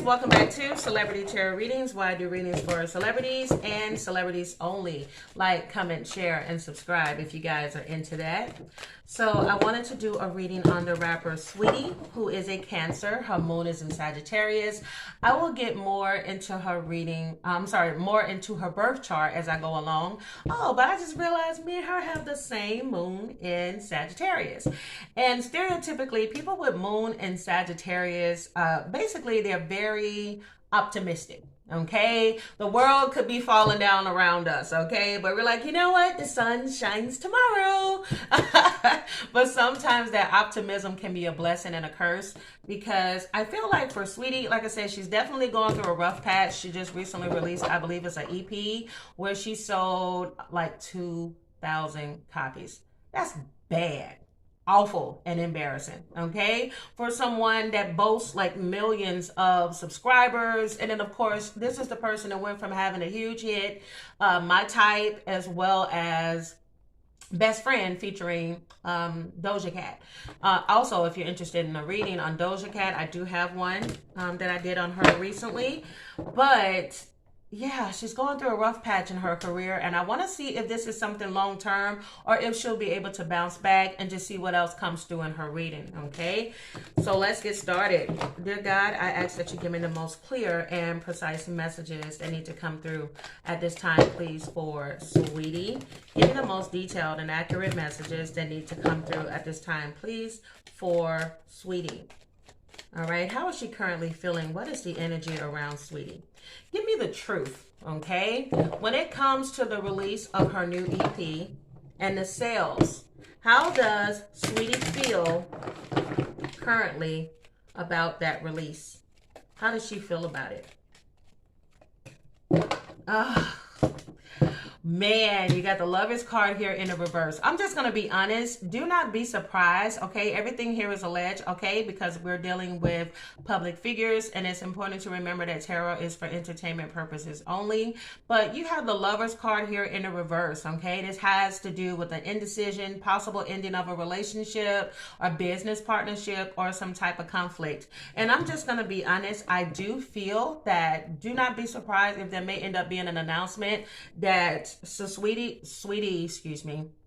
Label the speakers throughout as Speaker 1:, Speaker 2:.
Speaker 1: welcome back to Celebrity Tarot Readings, where I do readings for celebrities and celebrities only. Like, comment, share, and subscribe if you guys are into that. So I wanted to do a reading on the rapper Saweetie, who is a Cancer. Her moon is in Sagittarius. I will get more into her reading, more into her birth chart as I go along. Oh, but I just realized me and her have the same moon in Sagittarius. And stereotypically, people with moon in Sagittarius, basically they're very optimistic. Okay, the world could be falling down around us, okay, but we're like, you know what, the sun shines tomorrow. But sometimes that optimism can be a blessing and a curse, because I feel like for Saweetie, like I said, she's definitely going through a rough patch. She just recently released, I believe it's an EP, where she sold like 2,000 copies. That's bad. Awful and embarrassing, okay, for someone that boasts like millions of subscribers. And then of course, this is the person that went from having a huge hit, My Type, as well as Best Friend featuring Doja Cat. Also, if you're interested in a reading on Doja Cat, I do have one that I did on her recently. But yeah, she's going through a rough patch in her career, and I want to see if this is something long-term or if she'll be able to bounce back, and just see what else comes through in her reading, okay? So let's get started. Dear God, I ask that you give me the most clear and precise messages that need to come through at this time, please, for Saweetie. Give me the most detailed and accurate messages that need to come through at this time, please, for Saweetie. All right, how is she currently feeling? What is the energy around Saweetie? Give me the truth, okay? When it comes to the release of her new EP and the sales, how does Saweetie feel currently about that release? How does she feel about it? Man, you got the Lovers card here in the reverse. I'm just going to be honest. Do not be surprised, okay? Everything here is alleged, okay? Because we're dealing with public figures, and it's important to remember that tarot is for entertainment purposes only. But you have the Lovers card here in the reverse, okay? This has to do with an indecision, possible ending of a relationship, or business partnership, or some type of conflict. And I'm just going to be honest. I do feel that, do not be surprised if there may end up being an announcement that Saweetie,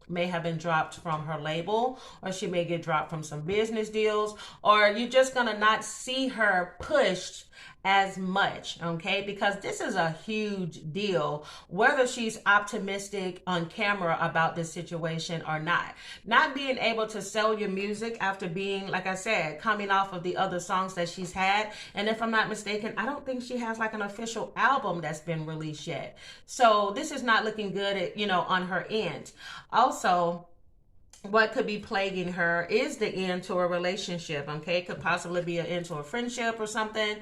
Speaker 1: may have been dropped from her label, or she may get dropped from some business deals, or you're just gonna not see her pushed as much, okay? Because this is a huge deal, whether she's optimistic on camera about this situation or not. Not being able to sell your music after being, like I said, coming off of the other songs that she's had. And if I'm not mistaken, I don't think she has like an official album that's been released yet. So this is not looking good at, on her end. Also, what could be plaguing her is the end to a relationship, okay? It could possibly be an end to a friendship or something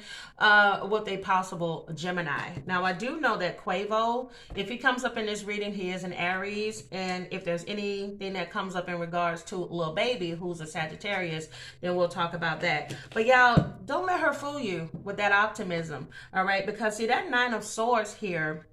Speaker 1: with a possible Gemini. Now, I do know that Quavo, if he comes up in this reading, he is an Aries. And if there's anything that comes up in regards to Lil Baby, who's a Sagittarius, then we'll talk about that. But y'all, don't let her fool you with that optimism, all right? Because see, that Nine of Swords here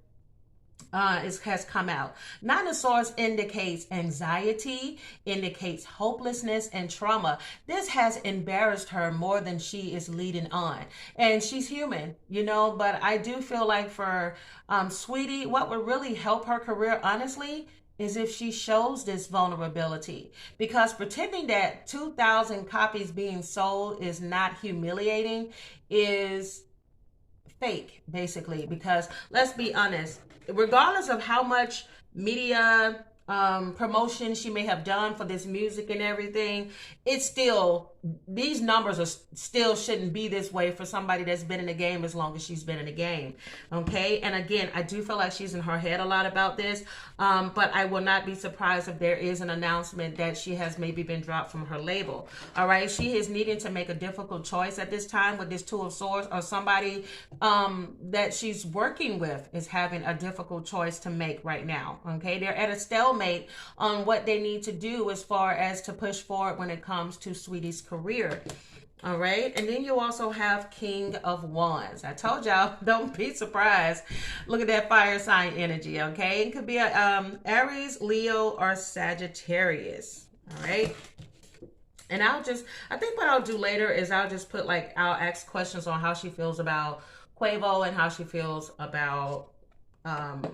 Speaker 1: has come out. Nine of Swords indicates anxiety, indicates hopelessness and trauma. This has embarrassed her more than she is leading on. And she's human, but I do feel like for Saweetie, what would really help her career, honestly, is if she shows this vulnerability. Because pretending that 2,000 copies being sold is not humiliating is fake, basically. Because let's be honest, regardless of how much media promotion she may have done for this music and everything, it's still, these numbers are still shouldn't be this way for somebody that's been in the game as long as she's been in the game, okay? And again, I do feel like she's in her head a lot about this, but I will not be surprised if there is an announcement that she has maybe been dropped from her label, all right? She is needing to make a difficult choice at this time with this Two of Swords, or somebody that she's working with is having a difficult choice to make right now, okay? They're at a stalemate on what they need to do as far as to push forward when it comes to Saweetie's career. All right, and then you also have King of Wands. I told y'all, don't be surprised. Look at that fire sign energy, okay? It could be a Aries, Leo, or Sagittarius. All right, And I think what I'll do later is I'll just put like, I'll ask questions on how she feels about Quavo and how she feels about um,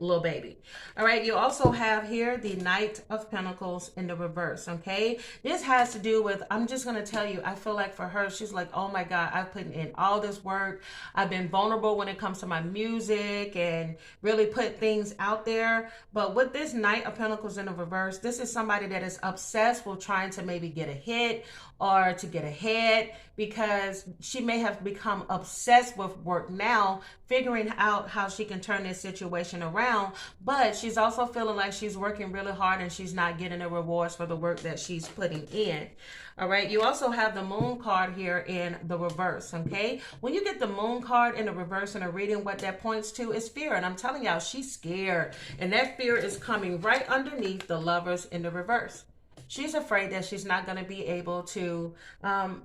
Speaker 1: Lil Baby. All right, you also have here the Knight of Pentacles in the reverse, okay? This has to do with, I'm just going to tell you, I feel like for her, she's like, oh my God, I've put in all this work. I've been vulnerable when it comes to my music and really put things out there. But with this Knight of Pentacles in the reverse, this is somebody that is obsessed with trying to maybe get a hit or to get ahead, because she may have become obsessed with work now, figuring out how she can turn this situation around. But she's also feeling like she's working really hard and she's not getting the rewards for the work that she's putting in. All right, you also have the Moon card here in the reverse, okay? When you get the Moon card in the reverse in a reading, what that points to is fear. And I'm telling y'all, she's scared. And that fear is coming right underneath the Lovers in the reverse. She's afraid that she's not going to be able to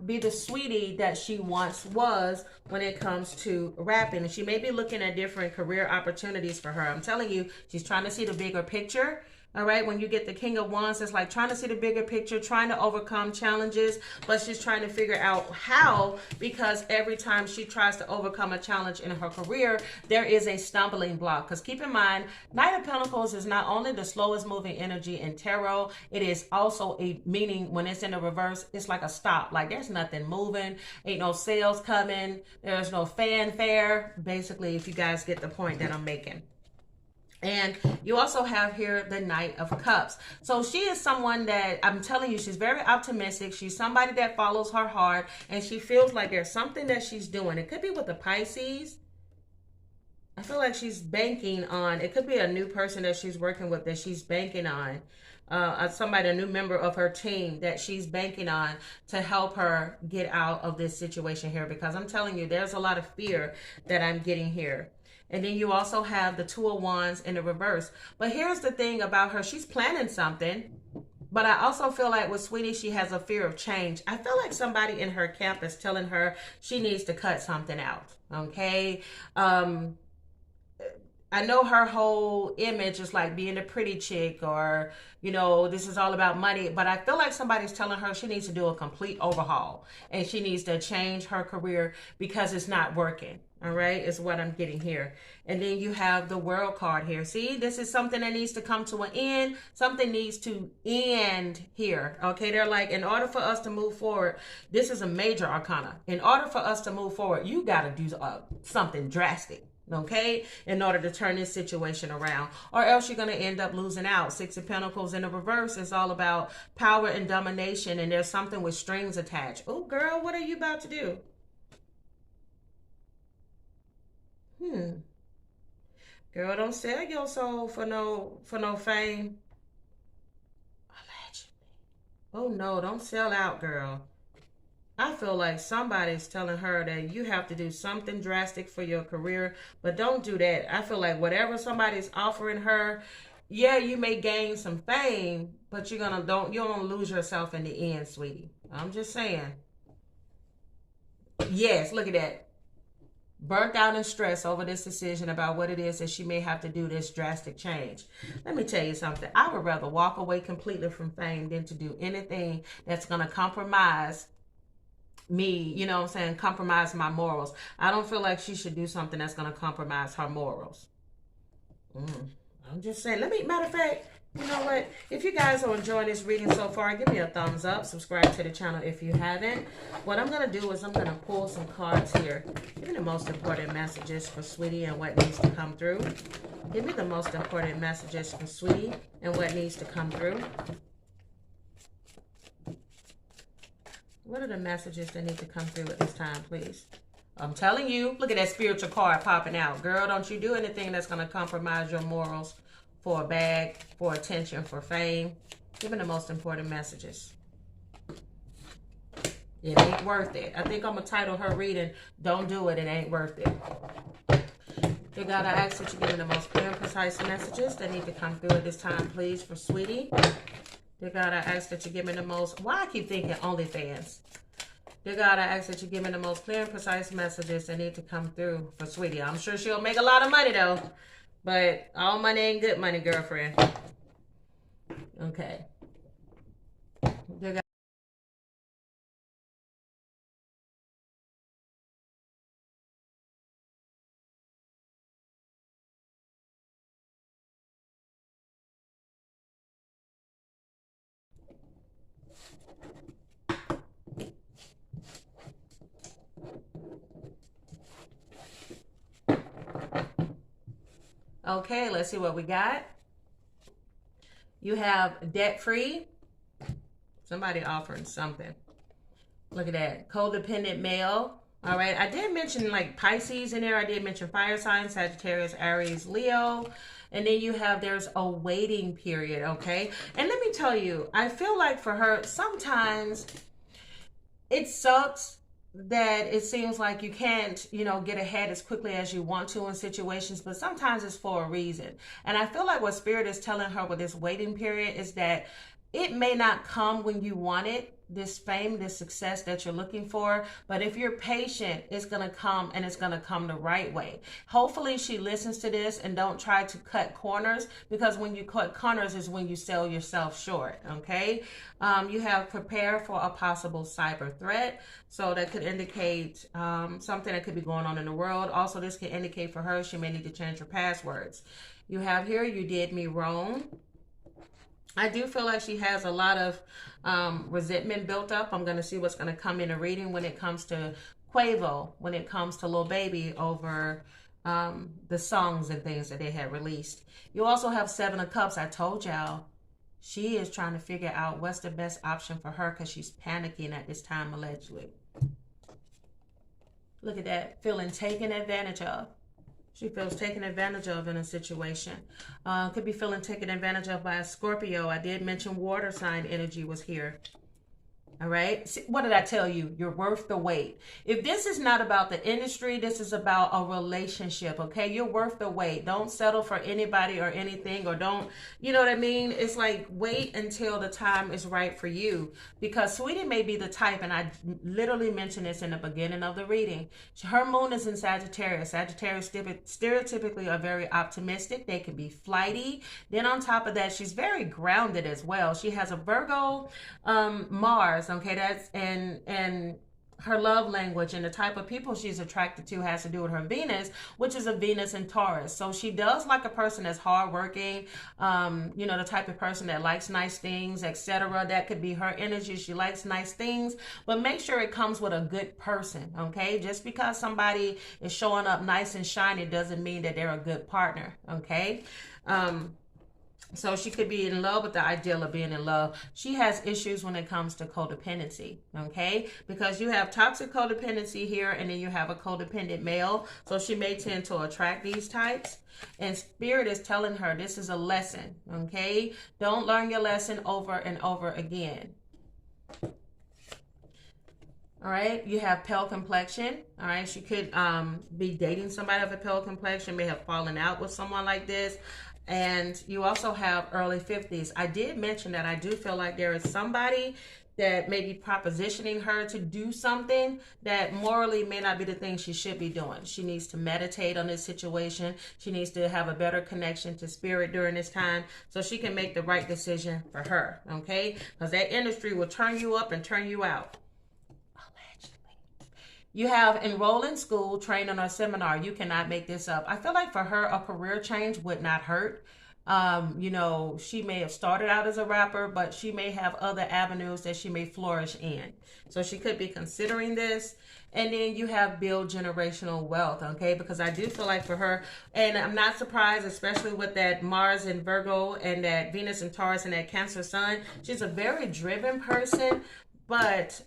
Speaker 1: be the sweetie that she once was when it comes to rapping. And she may be looking at different career opportunities for her. I'm telling you, she's trying to see the bigger picture. All right, when you get the King of Wands, it's like trying to see the bigger picture, trying to overcome challenges, but she's trying to figure out how, because every time she tries to overcome a challenge in her career, there is a stumbling block. Because keep in mind, Knight of Pentacles is not only the slowest moving energy in tarot, it is also a meaning when it's in the reverse, it's like a stop. Like there's nothing moving, ain't no sales coming, there's no fanfare. Basically, if you guys get the point that I'm making. And you also have here the Knight of Cups. So she is someone that, I'm telling you, she's very optimistic. She's somebody that follows her heart, and she feels like there's something that she's doing. It could be with the Pisces. I feel like she's banking on, it could be a new person that she's working with that she's banking on. Somebody, a new member of her team that she's banking on to help her get out of this situation here. Because I'm telling you, there's a lot of fear that I'm getting here. And then you also have the Two of Wands in the reverse. But here's the thing about her. She's planning something. But I also feel like with Sweetie, she has a fear of change. I feel like somebody in her camp is telling her she needs to cut something out. Okay? I know her whole image is like being a pretty chick, or, you know, this is all about money. But I feel like somebody's telling her she needs to do a complete overhaul. And she needs to change her career because it's not working. All right, is what I'm getting here. And then you have the World card here. See, this is something that needs to come to an end. Something needs to end here. Okay, they're like, in order for us to move forward, this is a major arcana. In order for us to move forward, you got to do something drastic. Okay, in order to turn this situation around, or else you're going to end up losing out. Six of Pentacles in the reverse is all about power and domination, and there's something with strings attached. Oh, girl, what are you about to do? Girl, don't sell your soul for no fame. Allegedly. Oh no, don't sell out, girl. I feel like somebody's telling her that you have to do something drastic for your career, but don't do that. I feel like whatever somebody's offering her, yeah, you may gain some fame, but you don't lose yourself in the end, sweetie. I'm just saying. Yes, look at that. Burnt out and stressed over this decision about what it is that she may have to do this drastic change. Let me tell you something. I would rather walk away completely from fame than to do anything that's going to compromise me, you know what I'm saying, compromise my morals. I don't feel like she should do something that's going to compromise her morals. I'm just saying. Matter of fact, you know what? If you guys are enjoying this reading so far, give me a thumbs up. Subscribe to the channel if you haven't. What I'm going to do is I'm going to pull some cards here. Give me the most important messages for Sweetie and what needs to come through. Give me the most important messages for Sweetie and what needs to come through. What are the messages that need to come through at this time, please? I'm telling you, look at that spiritual card popping out. Girl, don't you do anything that's going to compromise your morals for a bag, for attention, for fame. Give me the most important messages. It ain't worth it. I think I'm going to title her reading, Don't Do It, It Ain't Worth It. You got to ask that you give me the most clear and precise messages that need to come through at this time, please, for Sweetie. You got to ask that you give me the most... Why I keep thinking OnlyFans? You got to ask that you give me the most clear and precise messages that need to come through for Sweetie. I'm sure she'll make a lot of money, though. But all money ain't good money, girlfriend. Okay. You got Okay, let's see what we got. You have debt-free. Somebody offering something. Look at that. Codependent male. All right. I did mention like Pisces in there. I did mention fire signs, Sagittarius, Aries, Leo. And then you have, there's a waiting period. Okay. And let me tell you, I feel like for her, sometimes it sucks that it seems like you can't, you know, get ahead as quickly as you want to in situations, but sometimes it's for a reason. And I feel like what Spirit is telling her with this waiting period is that it may not come when you want it, this fame, this success that you're looking for, but if you're patient, it's going to come, and it's going to come the right way. Hopefully she listens to this and don't try to cut corners, because when you cut corners is when you sell yourself short. Okay. You have prepare for a possible cyber threat. So that could indicate something that could be going on in the world. Also, this can indicate for her, she may need to change her passwords. You have here, you did me wrong. I do feel like she has a lot of resentment built up. I'm going to see what's going to come in a reading when it comes to Quavo, when it comes to Lil Baby over the songs and things that they had released. You also have Seven of Cups. I told y'all, she is trying to figure out what's the best option for her because she's panicking at this time, allegedly. Look at that, feeling taken advantage of. She feels taken advantage of in a situation. Could be feeling taken advantage of by a Scorpio. I did mention water sign energy was here. All right. See, what did I tell you? You're worth the wait. If this is not about the industry, this is about a relationship. Okay. You're worth the wait. Don't settle for anybody or anything, or don't, you know what I mean? It's like, wait until the time is right for you, because Saweetie may be the type, and I literally mentioned this in the beginning of the reading. Her moon is in Sagittarius. Sagittarius stereotypically are very optimistic. They can be flighty. Then on top of that, she's very grounded as well. She has a Virgo Mars. Okay, that's and her love language and the type of people she's attracted to has to do with her Venus, which is a Venus in Taurus. So she does like a person that's hardworking, you know, the type of person that likes nice things, etc. That could be her energy. She likes nice things, but make sure it comes with a good person. Okay, just because somebody is showing up nice and shiny doesn't mean that they're a good partner. Okay. So she could be in love with the ideal of being in love. She has issues when it comes to codependency, okay? Because you have toxic codependency here, and then you have a codependent male. So she may tend to attract these types. And Spirit is telling her this is a lesson, okay? Don't learn your lesson over and over again. All right, you have pale complexion. All right, she could be dating somebody of a pale complexion, may have fallen out with someone like this. And you also have early 50s. I did mention that I do feel like there is somebody that may be propositioning her to do something that morally may not be the thing she should be doing. She needs to meditate on this situation. She needs to have a better connection to Spirit during this time so she can make the right decision for her, okay? Because that industry will turn you up and turn you out. You have enroll in school, train on a seminar. You cannot make this up. I feel like for her, a career change would not hurt. You know, she may have started out as a rapper, but she may have other avenues that she may flourish in. So she could be considering this. And then you have build generational wealth, okay? Because I do feel like for her, and I'm not surprised, especially with that Mars in Virgo and that Venus in Taurus and that Cancer Sun. She's a very driven person, but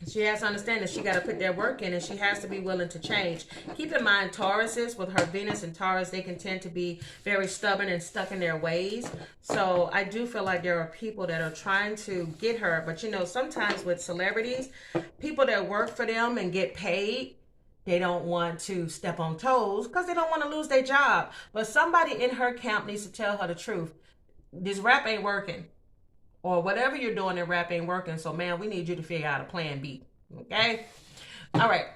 Speaker 1: she has to understand that she got to put that work in, and she has to be willing to change. Keep in mind, Tauruses, with her Venus and Taurus, they can tend to be very stubborn and stuck in their ways. So I do feel like there are people that are trying to get her. But, you know, sometimes with celebrities, people that work for them and get paid, they don't want to step on toes because they don't want to lose their job. But somebody in her camp needs to tell her the truth. This rap ain't working. Or whatever you're doing in rap ain't working. So, man, we need you to figure out a plan B. Okay? All right.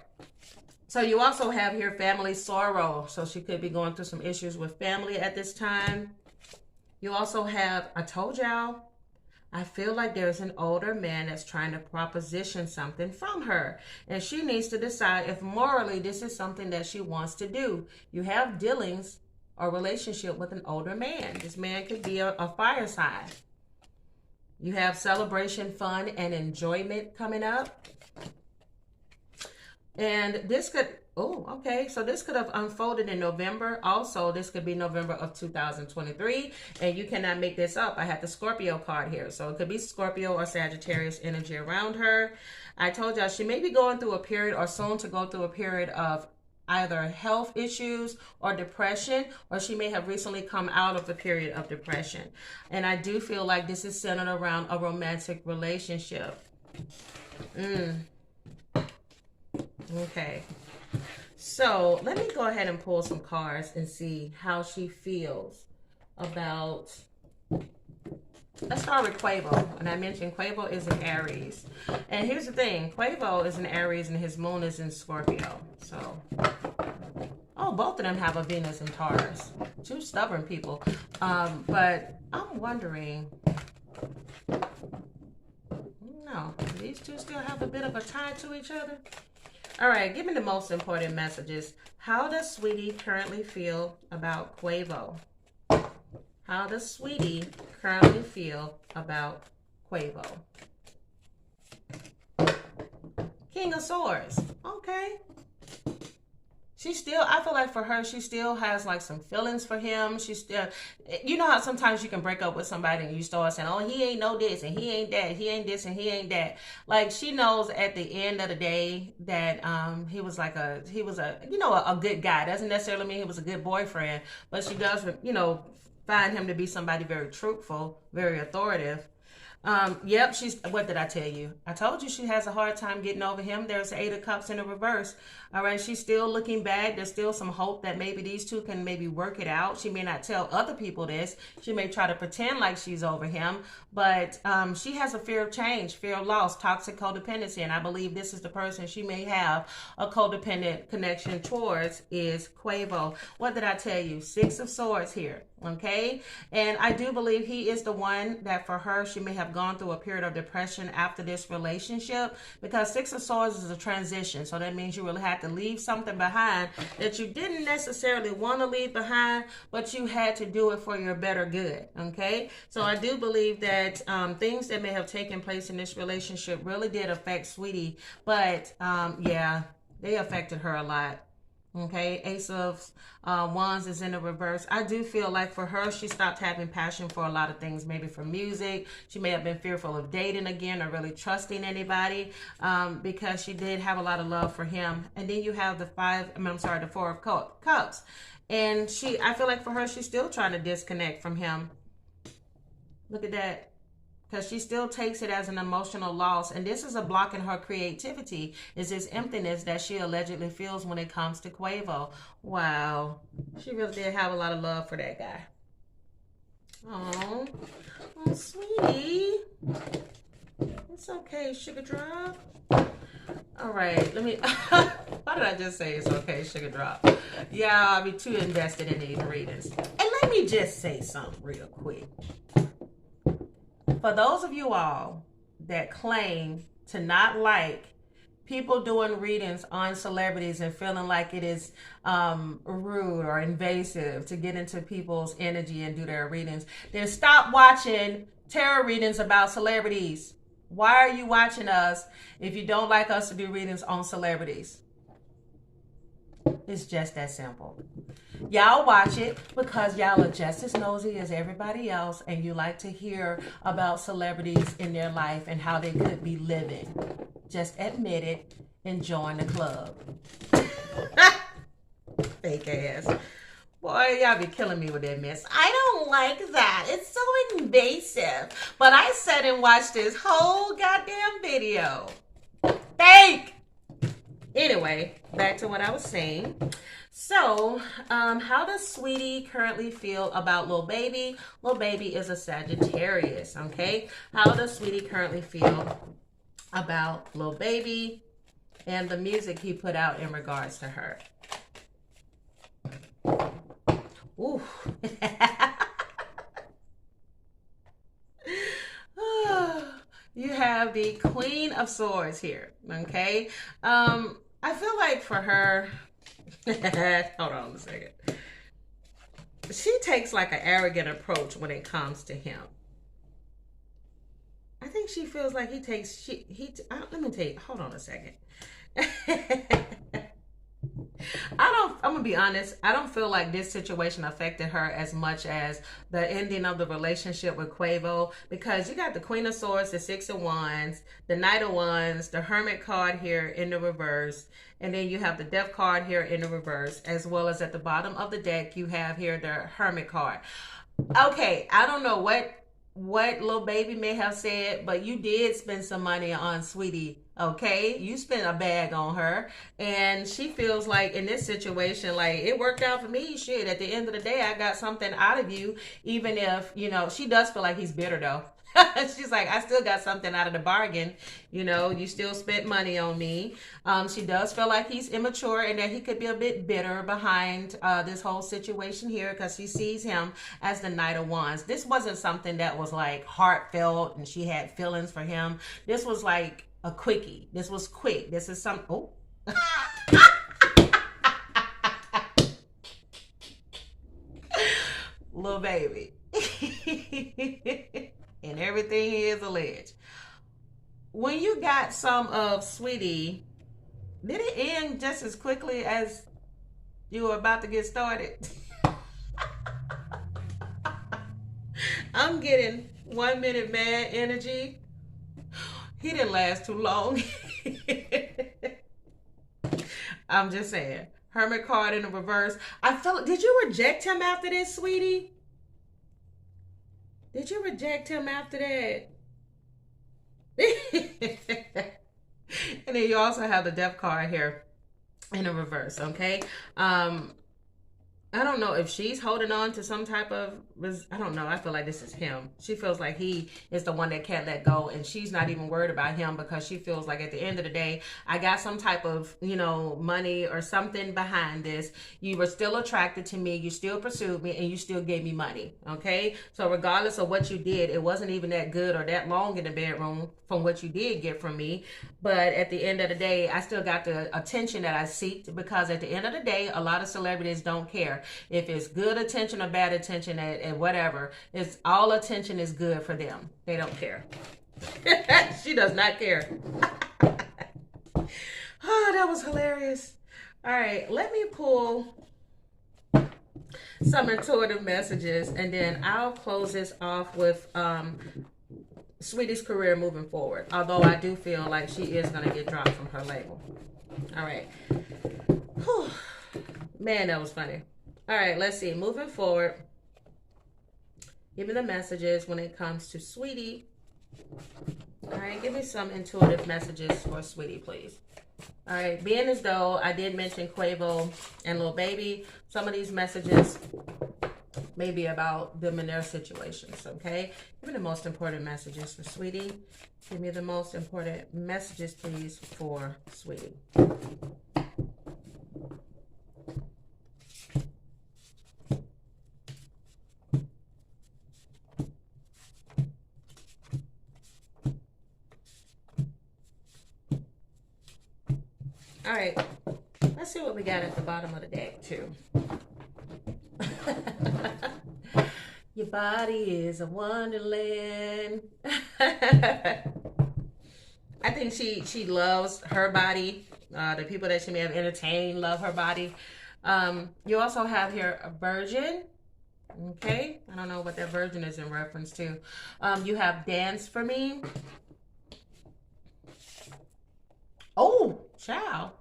Speaker 1: So you also have here family sorrow. So she could be going through some issues with family at this time. You also have, I told y'all, I feel like there's an older man that's trying to proposition something from her. And she needs to decide if morally this is something that she wants to do. You have dealings or relationship with an older man. This man could be a fire sign. You have celebration, fun, and enjoyment coming up. And this could, oh, okay. So this could have unfolded in November. Also, this could be November of 2023. And you cannot make this up. I have the Scorpio card here. So it could be Scorpio or Sagittarius energy around her. I told y'all she may be going through a period or soon to go through a period of either health issues or depression, or she may have recently come out of the period of depression. And I do feel like this is centered around a romantic relationship. Okay. So let me go ahead and pull some cards and see how she feels about... Let's start with Quavo. And I mentioned Quavo is an Aries. And here's the thing. Quavo is an Aries and his moon is in Scorpio. So, oh, both of them have a Venus in Taurus. Two stubborn people. But I'm wondering... No, these two still have a bit of a tie to each other. All right, give me the most important messages. How does Sweetie currently feel about Quavo? How does Sweetie currently feel about Quavo? King of Swords. Okay. She still, I feel like for her, she still has like some feelings for him. She still, you know how sometimes you can break up with somebody and you start saying, oh, he ain't no this and he ain't that, he ain't this and he ain't that. Like she knows at the end of the day that he was a good guy. Doesn't necessarily mean he was a good boyfriend, but she does, find him to be somebody very truthful, very authoritative. Yep, what did I tell you? I told you she has a hard time getting over him. There's the 8 of Cups in the reverse. All right, she's still looking back. There's still some hope that maybe these two can maybe work it out. She may not tell other people this. She may try to pretend like she's over him, but she has a fear of change, fear of loss, toxic codependency, and I believe this is the person she may have a codependent connection towards is Quavo. What did I tell you? 6 of Swords here. Okay, and I do believe he is the one that for her, she may have gone through a period of depression after this relationship, because 6 of Swords is a transition. So that means you will have to leave something behind that you didn't necessarily want to leave behind, but you had to do it for your better good. Okay, so I do believe that things that may have taken place in this relationship really did affect Sweetie, but yeah, they affected her a lot. Okay, Ace of Wands is in the reverse. I do feel like for her, she stopped having passion for a lot of things, maybe for music. She may have been fearful of dating again or really trusting anybody because she did have a lot of love for him. And then you have the 4 of Cups. And I feel like for her, she's still trying to disconnect from him. Look at that. Because she still takes it as an emotional loss. And this is a block in her creativity, is this emptiness that she allegedly feels when it comes to Quavo. Wow. She really did have a lot of love for that guy. Oh, sweetie. It's okay, sugar drop. All right, let me... Why did I just say it's okay, sugar drop? Yeah, I'll be too invested in these readings. And let me just say something real quick. For those of you all that claim to not like people doing readings on celebrities and feeling like it is rude or invasive to get into people's energy and do their readings, then stop watching tarot readings about celebrities. Why are you watching us if you don't like us to do readings on celebrities? It's just that simple. Y'all watch it because y'all are just as nosy as everybody else, and you like to hear about celebrities in their life and how they could be living. Just admit it and join the club. Fake ass. Boy, y'all be killing me with that mess. I don't like that. It's so invasive. But I sat and watched this whole goddamn video. Fake! Anyway, back to what I was saying. So, how does Sweetie currently feel about Lil Baby? Lil Baby is a Sagittarius, okay? How does Sweetie currently feel about Lil Baby and the music he put out in regards to her? Ooh. You have the Queen of Swords here, okay? I feel like for her, hold on a second. She takes like an arrogant approach when it comes to him. I think she feels like he takes let me take, hold on a second. I'm gonna be honest, I don't feel like this situation affected her as much as the ending of the relationship with Quavo, because you got the Queen of Swords, the Six of Wands, the Knight of Wands, the Hermit card here in the reverse, and then you have the Death card here in the reverse, as well as at the bottom of the deck you have here the Hermit card. Okay, I don't know what Lil Baby may have said, but you did spend some money on Saweetie. Okay, you spent a bag on her, and she feels like in this situation, like it worked out for me. Shit, at the end of the day, I got something out of you, even if she does feel like he's bitter though. She's like, I still got something out of the bargain. You still spent money on me. She does feel like he's immature and that he could be a bit bitter behind this whole situation here, because she sees him as the Knight of Wands. This wasn't something that was like heartfelt and she had feelings for him. This was like a quickie. This was quick. This is some, oh. Lil Baby. And everything he is alleged. When you got some of Saweetie, did it end just as quickly as you were about to get started? I'm getting 1 minute mad energy. He didn't last too long. I'm just saying. Hermit card in the reverse. Did you reject him after this, sweetie? Did you reject him after that? And then you also have the Death card here in the reverse, okay? I don't know if she's holding on to some type of, I don't know. I feel like this is him. She feels like he is the one that can't let go, and she's not even worried about him because she feels like at the end of the day, I got some type of, money or something behind this. You were still attracted to me. You still pursued me, and you still gave me money, okay? So regardless of what you did, it wasn't even that good or that long in the bedroom from what you did get from me. But at the end of the day, I still got the attention that I seeked, because at the end of the day, a lot of celebrities don't care if it's good attention or bad attention, and whatever. It's all attention is good for them. They don't care. She does not care. Oh, that was hilarious. All right, let me pull some intuitive messages, and then I'll close this off with Saweetie's career moving forward. Although I do feel like she is going to get dropped from her label. All right. Whew. Man, that was funny. All right, let's see. Moving forward, give me the messages when it comes to Saweetie. All right, give me some intuitive messages for Saweetie, please. All right, being as though I did mention Quavo and Lil Baby, some of these messages may be about them and their situations, okay? Give me the most important messages for Saweetie. Give me the most important messages, please, for Saweetie. All right, let's see what we got at the bottom of the deck, too. Your body is a wonderland. I think she loves her body. The people that she may have entertained love her body. You also have here a virgin. Okay, I don't know what that virgin is in reference to. You have dance for me. Oh, child.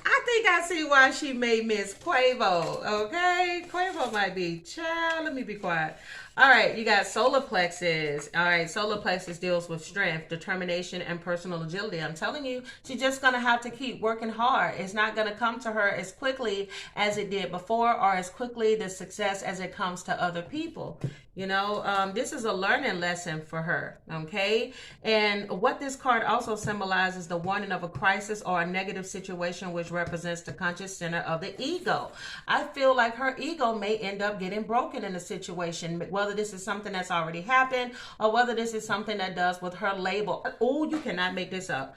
Speaker 1: I think I see why she may miss Quavo, okay? Quavo might be, child, let me be quiet. All right, you got solar plexus. All right, solar plexus deals with strength, determination, and personal agility. I'm telling you, she's just going to have to keep working hard. It's not going to come to her as quickly as it did before, or as quickly the success as it comes to other people. This is a learning lesson for her, okay? And what this card also symbolizes the warning of a crisis or a negative situation, which represents the conscious center of the ego. I feel like her ego may end up getting broken in a situation, whether this is something that's already happened or whether this is something that does with her label. Oh, you cannot make this up.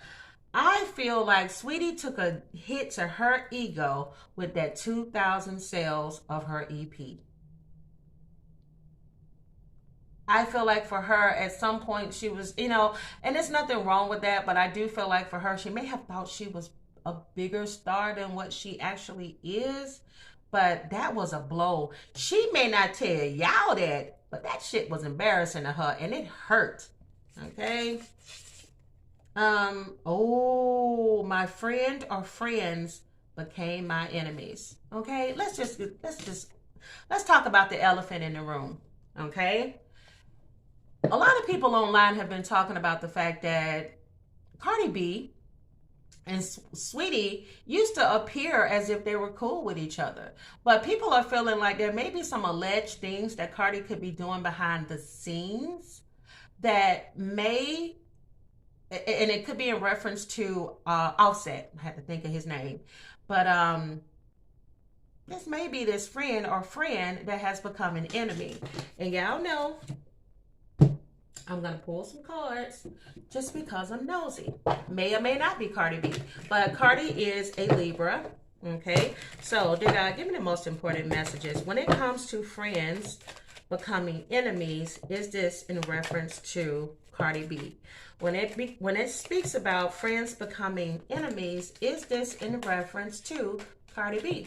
Speaker 1: I feel like Saweetie took a hit to her ego with that 2,000 sales of her EP. I feel like for her, at some point, she was, you know, and there's nothing wrong with that, but I do feel like for her, she may have thought she was a bigger star than what she actually is. But that was a blow. She may not tell y'all that, but that shit was embarrassing to her, and it hurt. Okay. Oh, my friend or friends became my enemies. Okay, let's talk about the elephant in the room. Okay, a lot of people online have been talking about the fact that Cardi B and Saweetie used to appear as if they were cool with each other. But people are feeling like there may be some alleged things that Cardi could be doing behind the scenes that may, and it could be in reference to Offset. I had to think of his name. But this may be this friend or friend that has become an enemy. And y'all know I'm going to pull some cards just because I'm nosy. May or may not be Cardi B. But Cardi is a Libra. Okay. So give me the most important messages. When it comes to friends becoming enemies, is this in reference to Cardi B? When it speaks about friends becoming enemies, is this in reference to Cardi B?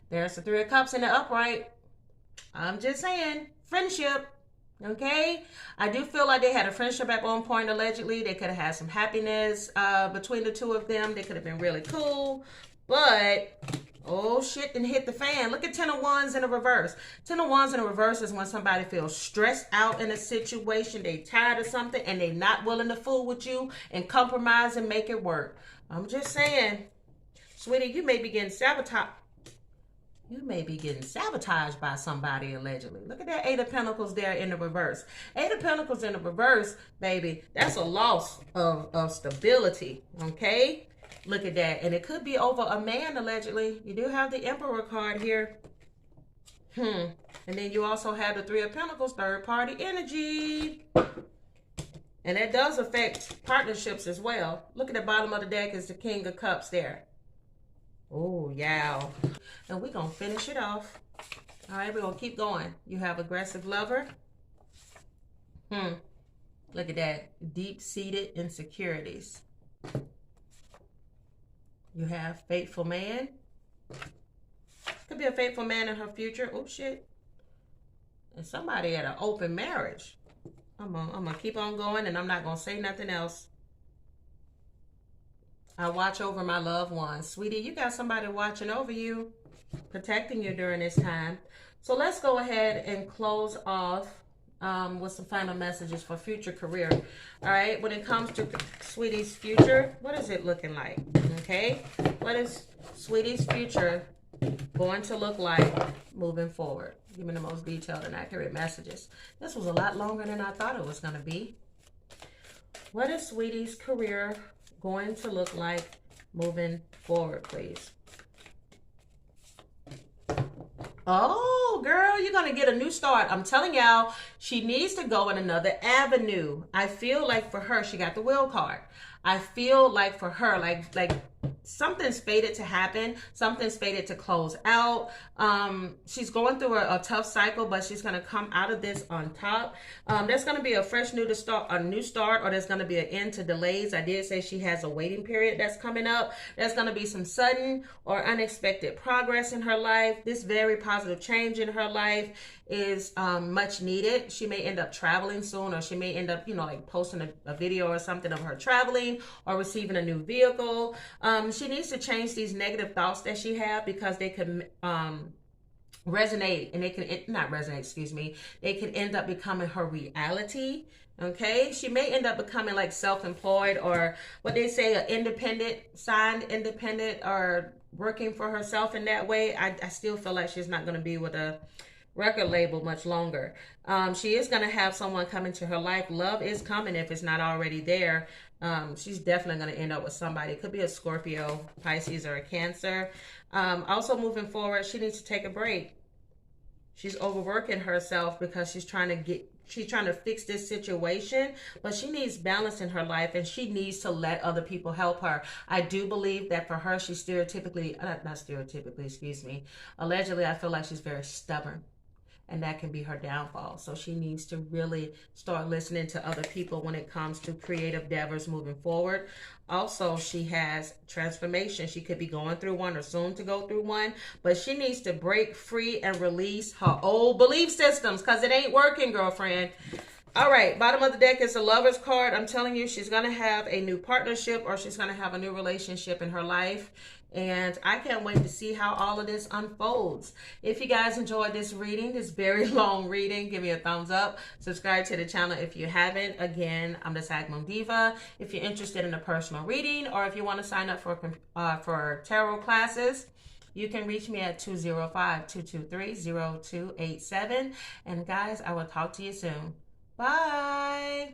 Speaker 1: There's the Three of Cups in the upright. I'm just saying, friendship. Okay, I do feel like they had a friendship at one point. Allegedly, they could have had some happiness between the two of them. They could have been really cool, but oh shit, didn't hit the fan. Look at Ten of Wands in the reverse. Ten of Wands in the reverse is when somebody feels stressed out in a situation. They tired of something and they not willing to fool with you and compromise and make it work. I'm just saying, sweetie, you may be getting sabotaged. You may be getting sabotaged by somebody allegedly. Look at that Eight of Pentacles there in the reverse. Eight of Pentacles in the reverse, baby, that's a loss of stability, okay? Look at that. And it could be over a man allegedly. You do have the Emperor card here. And then you also have the Three of Pentacles, third party energy. And that does affect partnerships as well. Look at the bottom of the deck is the King of Cups there. Oh, yeah. And we're going to finish it off. All right, we're going to keep going. You have aggressive lover. Look at that. Deep-seated insecurities. You have faithful man. Could be a faithful man in her future. Oh, shit. And somebody at an open marriage. I'm gonna keep on going, and I'm not going to say nothing else. I watch over my loved ones. Sweetie, you got somebody watching over you, protecting you during this time. So let's go ahead and close off with some final messages for future career. All right, when it comes to Sweetie's future, what is it looking like? Okay, what is Sweetie's future going to look like moving forward? Give me the most detailed and accurate messages. This was a lot longer than I thought it was going to be. What is Sweetie's career going to look like moving forward, please? Oh, girl, you're going to get a new start. I'm telling y'all, she needs to go in another avenue. I feel like for her, she got the Will card. I feel like for her, like something's fated to happen. Something's fated to close out. She's going through a tough cycle, but she's going to come out of this on top. There's going to be a fresh new start, or there's going to be an end to delays. I did say she has a waiting period that's coming up. There's going to be some sudden or unexpected progress in her life. This very positive change in her life is much needed. She may end up traveling soon, or she may end up, like posting a video or something of her traveling or receiving a new vehicle. She needs to change these negative thoughts that she have, because they can resonate, and they can not resonate, excuse me. They can end up becoming her reality. Okay, she may end up becoming like self-employed, or what they say, an independent, signed independent, or working for herself in that way. I still feel like she's not going to be with a record label much longer. She is going to have someone come into her life. Love is coming if it's not already there. She's definitely going to end up with somebody. It could be a She's overworking herself because she's trying to fix this situation, but she needs balance in her life and she needs to let other people help her. I do believe that for her, she's stereotypically, not stereotypically, excuse me, allegedly, I feel like she's very stubborn, and that can be her downfall. So she needs to really start listening to other people when it comes to creative endeavors moving forward. Also, she has transformation. She could be going through one or soon to go through one, but she needs to break free and release her old belief systems because it ain't working, girlfriend. All right, bottom of the deck is the Lover's card. I'm telling you, she's going to have a new partnership or she's going to have a new relationship in her life. And I can't wait to see how all of this unfolds. If you guys enjoyed this reading, this very long reading, give me a thumbs up. Subscribe to the channel if you haven't. Again, I'm the Sag Moon Diva. If you're interested in a personal reading or if you want to sign up for tarot classes, you can reach me at 205-223-0287. And guys, I will talk to you soon. Bye.